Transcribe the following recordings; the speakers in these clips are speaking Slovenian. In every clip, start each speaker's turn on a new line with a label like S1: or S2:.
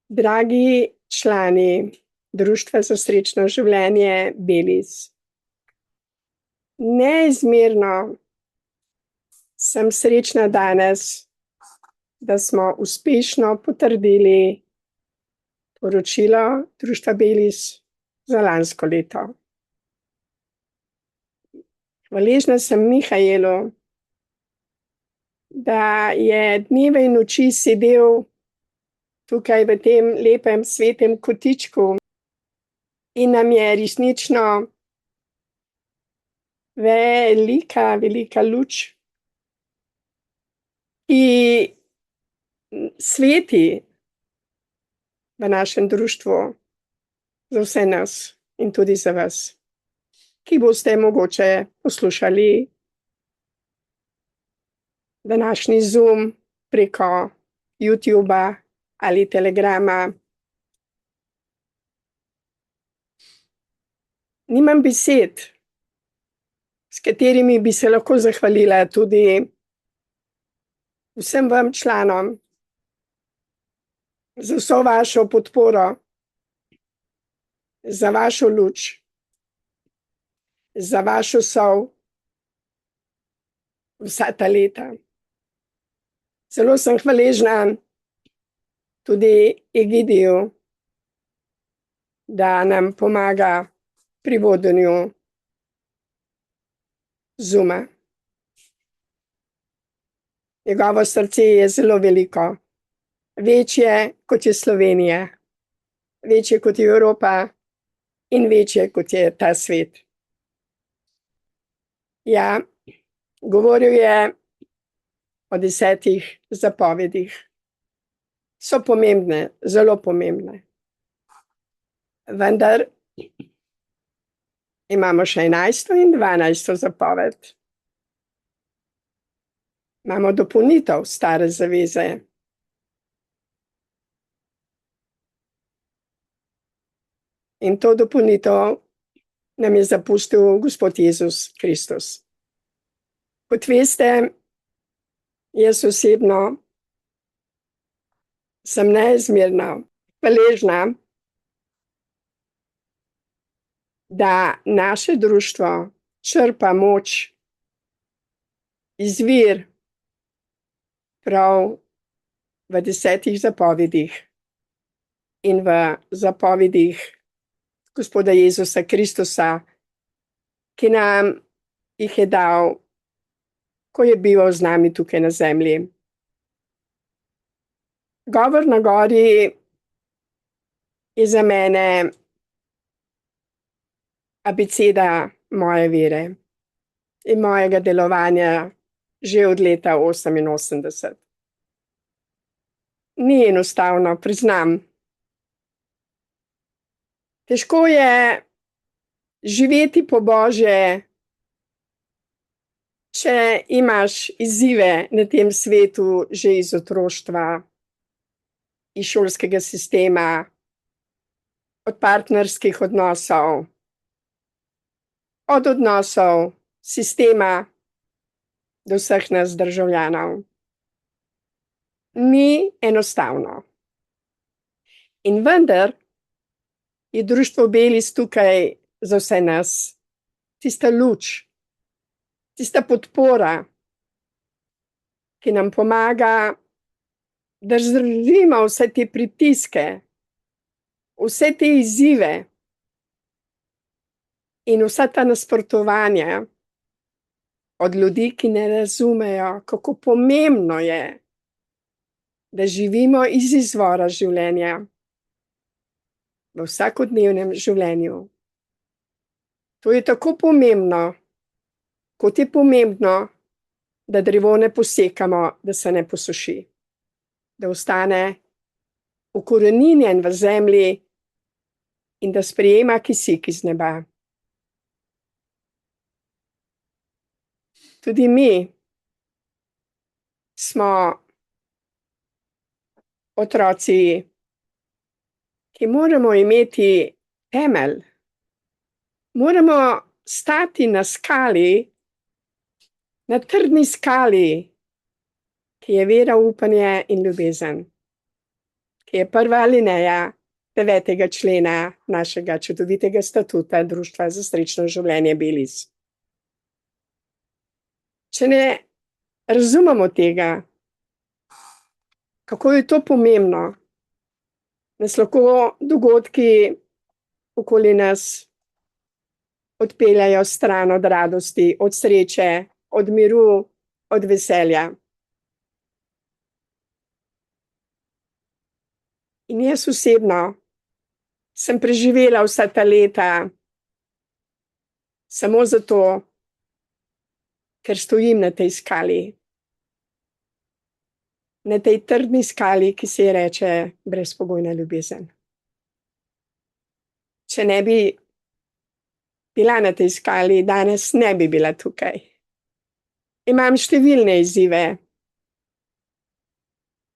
S1: Dragi člani Društva za srečno življenje Belis, neizmerno sem srečna danes, da smo uspešno potrdili poročilo Društva Belis za lansko leto. Hvaležna sem Mihaelu, da je dneve in noči sedel tukaj v tem lepem svetem kotičku in nam je resnično velika luč, ki sveti v našem društvu za vse nas in tudi za vas, ki boste mogoče poslušali današnji Zoom preko YouTubea ali Telegrama. Nimam besed, s katerimi bi se lahko zahvalila tudi vsem vam članom za vso vašo podporo, za vašo luč, za vašo sol vsa ta leta. Zelo sem hvaležna tudi Egidiju, da nam pomaga pri vodenju Zooma. Njegovo srce je zelo veliko, večje kot je Slovenija, večje kot je Evropa in večje kot je ta svet. Ja, govoril je o 10 zapovedih. So pomembne, zelo pomembne. Vendar imamo še 11. in 12. zapoved. Imamo dopolnitev stare zaveze. In to dopolnitev nam je zapustil Gospod Jezus Kristus. Kot veste, jaz osebno sem neizmerno hvaležna, da naše društvo črpa moč, izvir prav v 10 zapovedih in v zapovedih Gospoda Jezusa Kristusa, ki nam jih je dal, ko je bil z nami tukaj na zemlji. Govor na gori je za mene abeceda moje vere in mojega delovanja že od leta 88. Ni enostavno, priznam. Težko je živeti po Božje, če imaš izzive na tem svetu že iz otroštva, iz šolskega sistema, od partnerskih odnosov, od odnosov sistema do vseh nas državljanov. Ni enostavno. In vendar je Društvo Belis tukaj za vse nas, tista luč, tista podpora, ki nam pomaga, da zdržimo vse te pritiske, vse te izzive in vsa ta nasprotovanja od ljudi, ki ne razumejo, kako pomembno je, da živimo iz izvora življenja v vsakodnevnem življenju. To je tako pomembno, kot je pomembno, da drevo ne posekamo, da se ne posuši, da ostane ukoreninjen v zemlji in da sprejema kisik iz neba. Tudi mi smo otroci, ki moramo imeti temelj, moramo stati na skali, na trdni skali, ki je vera, upanje in ljubezen. ki je prva alineja 9. člena našega čudovitega statuta Društva za srečno življenje Belize. Če ne razumemo tega, kako je to pomembno, nas lahko dogodki okoli nas odpeljajo stran od radosti, od sreče, od miru, od veselja. In jaz osebno sem preživela vsa ta leta samo zato, ker stojim na tej skali. Na tej trdni skali, ki se ji reče brezpogojna ljubezen. Če ne bi bila na tej skali, danes ne bi bila tukaj. Imam številne izzive.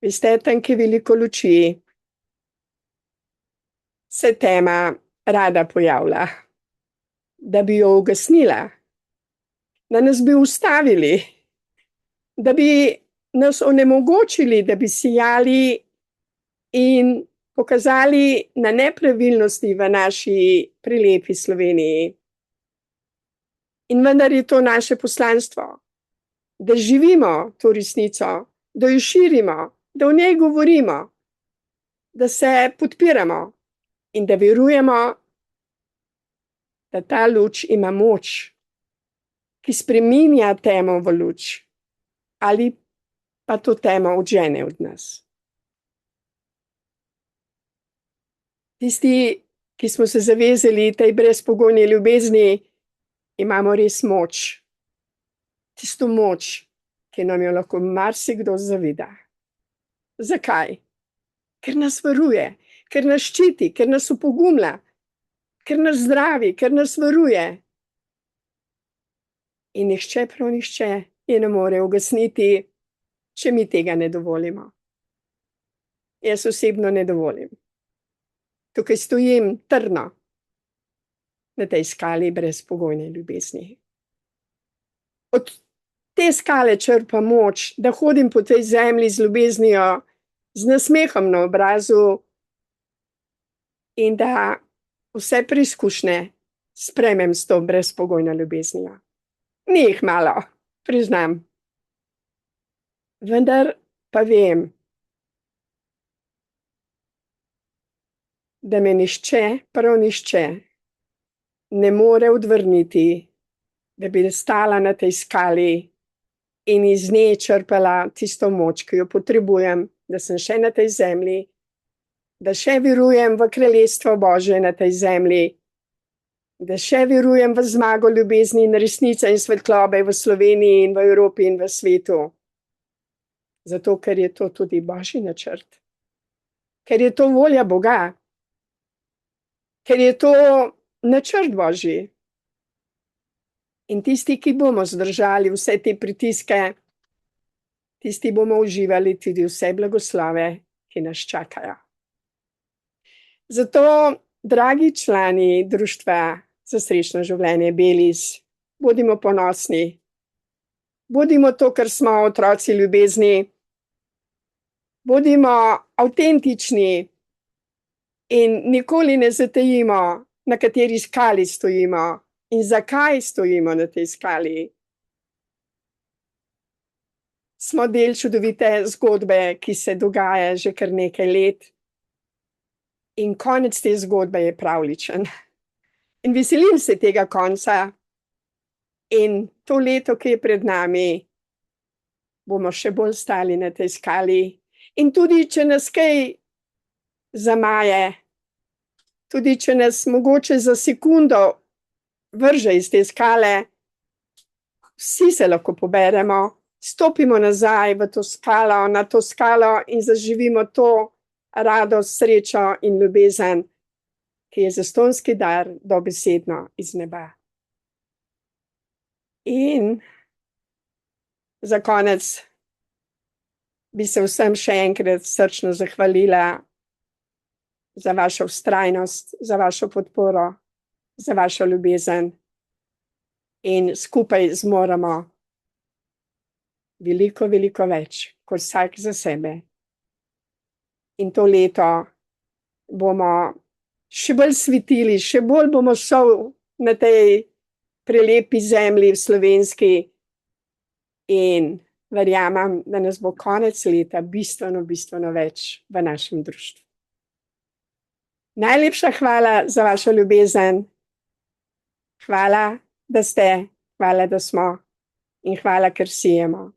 S1: Veste, tam, kjer je veliko luči, se tema rada pojavlja, da bi jo ugasnila, da nas bi ustavili, da bi nas onemogočili, da bi sijali in pokazali na nepravilnosti v naši prelepi Sloveniji. In vendar je to naše poslanstvo, da živimo to resnico, da jo širimo, da o njej govorimo, da se podpiramo in da verujemo, da ta luč ima moč, ki spreminja temo v luč, ali pa to temo odžene od nas. Tisti, ki smo se zavezali tej brezpogojni ljubezni, imamo res moč. Tisto moč, ki nam jo lahko marsikdo zavida. Zakaj? Ker nas varuje, ker nas ščiti, ker nas opogumlja, ker nas zdravi, ker nas varuje. In nihče prav nihče je ne more ugasniti, če mi tega ne dovolimo. Jaz osebno ne dovolim. Tukaj stojim trdno na tej skali brezpogojne ljubezni. Od te skale črpam moč, da hodim po tej zemlji z ljubeznijo, z nasmehom na obrazu in da vse preizkušnje sprejmem s to brezpogojno ljubeznijo. Ni jih malo, priznam. Vendar pa vem, da me nihče, prav nihče, ne more odvrniti, da bi stala na tej skali in iz nje črpala tisto moč, ki jo potrebujem, da sem še na tej zemlji, da še verujem v kraljestvo Božje na tej zemlji, da še verujem v zmago ljubezni in resnice in svetlobe v Sloveniji in v Evropi in v svetu. Zato, ker je to tudi Božji načrt. Ker je to volja Boga. Ker je to načrt Božji. In tisti, ki bomo zdržali vse te pritiske, tisti bomo uživali tudi vse blagoslove, ki nas čakajo. Zato, dragi člani Društva za srečno življenje Belize, bodimo ponosni. Bodimo to, kar smo, otroci ljubezni. Bodimo avtentični in nikoli ne zatajimo, na kateri skali stojimo in zakaj stojimo na tej skali. Smo del čudovite zgodbe, ki se dogaja že kar nekaj let. In konec te zgodbe je pravljičen. In veselim se tega konca. In to leto, ki je pred nami, bomo še bolj stali na tej skali. In tudi, če nas kaj zamaje, tudi, če nas mogoče za sekundo vrže iz te skale, vsi se lahko poberemo, stopimo nazaj v to skalo, na to skalo in zaživimo to radost, srečo in ljubezen, ki je zastonjski dar dobesedno iz neba. In za konec bi se vsem še enkrat srčno zahvalila za vašo vztrajnost, za vašo podporo, za vašo ljubezen in skupaj zmoremo veliko, veliko več, kot vsak za sebe. in to leto bomo še bolj svetili, še bolj bomo sol na tej prelepi zemlji v slovenski in verjamem, da nas bo konec leta bistveno več v našem društvu. Najlepša hvala za vašo ljubezen. Hvala, da ste, hvala, da smo in hvala, ker sijemo.